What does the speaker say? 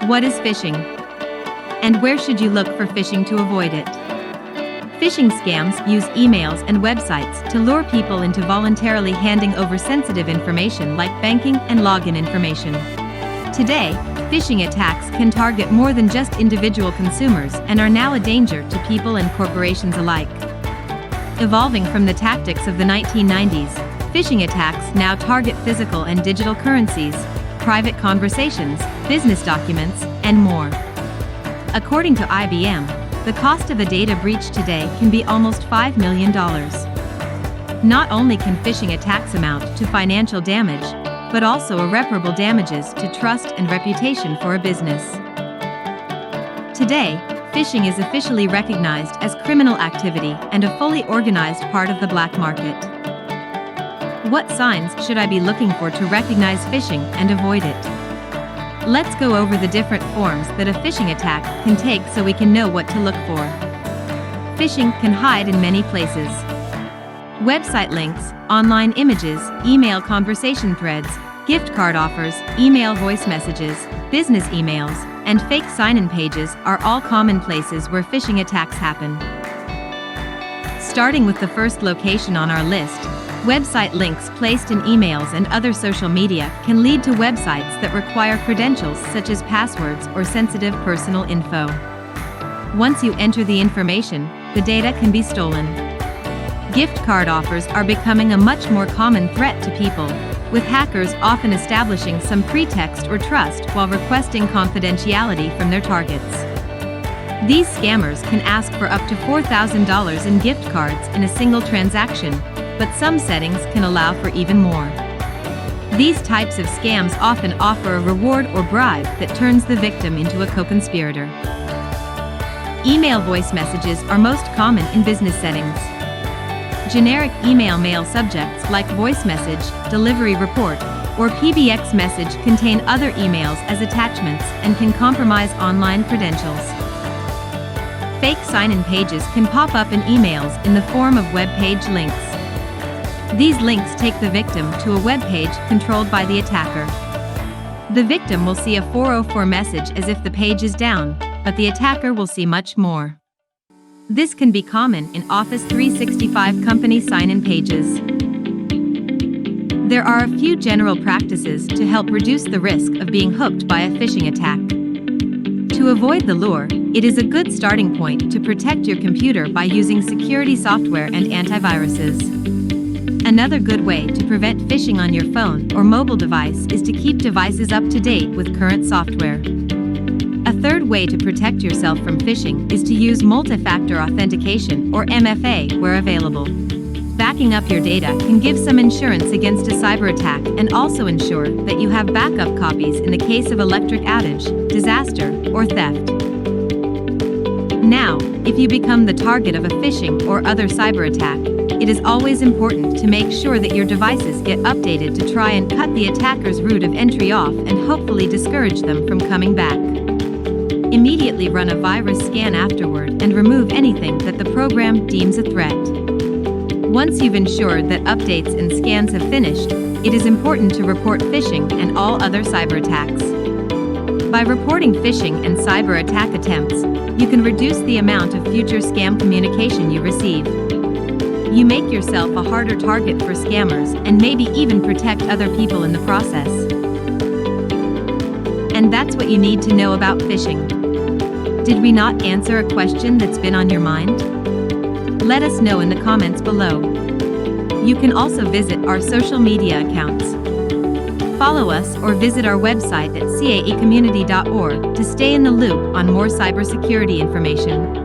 What is phishing? And where should you look for phishing to avoid it? Phishing scams use emails and websites to lure people into voluntarily handing over sensitive information like banking and login information. Today, phishing attacks can target more than just individual consumers and are now a danger to people and corporations alike. Evolving from the tactics of the 1990s, phishing attacks now target physical and digital currencies, private conversations, business documents, and more. According to IBM, the cost of a data breach today can be almost $5 million. Not only can phishing attacks amount to financial damage, but also irreparable damages to trust and reputation for a business. Today, phishing is officially recognized as criminal activity and a fully organized part of the black market. What signs should I be looking for to recognize phishing and avoid it? Let's go over the different forms that a phishing attack can take so we can know what to look for. Phishing can hide in many places. Website links, online images, email conversation threads, gift card offers, email voice messages, business emails, and fake sign-in pages are all common places where phishing attacks happen. Starting with the first location on our list, website links placed in emails and other social media can lead to websites that require credentials such as passwords or sensitive personal info. Once you enter the information, the data can be stolen. Gift card offers are becoming a much more common threat to people, with hackers often establishing some pretext or trust while requesting confidentiality from their targets. These scammers can ask for up to $4,000 in gift cards in a single transaction, but some settings can allow for even more. These types of scams often offer a reward or bribe that turns the victim into a co-conspirator. Email voice messages are most common in business settings. Generic email mail subjects like voice message, delivery report, or PBX message contain other emails as attachments and can compromise online credentials. Fake sign-in pages can pop up in emails in the form of web page links. These links take the victim to a web page controlled by the attacker. The victim will see a 404 message as if the page is down, but the attacker will see much more. This can be common in Office 365 company sign-in pages. There are a few general practices to help reduce the risk of being hooked by a phishing attack. To avoid the lure, it is a good starting point to protect your computer by using security software and antiviruses. Another good way to prevent phishing on your phone or mobile device is to keep devices up to date with current software. A third way to protect yourself from phishing is to use multi-factor authentication or MFA where available. Backing up your data can give some insurance against a cyber attack and also ensure that you have backup copies in the case of electric outage, disaster, or theft. Now, if you become the target of a phishing or other cyber attack, it is always important to make sure that your devices get updated to try and cut the attacker's route of entry off and hopefully discourage them from coming back. Immediately run a virus scan afterward and remove anything that the program deems a threat. Once you've ensured that updates and scans have finished, it is important to report phishing and all other cyber attacks. By reporting phishing and cyber attack attempts, you can reduce the amount of future scam communication you receive. You make yourself a harder target for scammers and maybe even protect other people in the process. And that's what you need to know about phishing. Did we not answer a question that's been on your mind? Let us know in the comments below. You can also visit our social media accounts. Follow us or visit our website at caecommunity.org to stay in the loop on more cybersecurity information.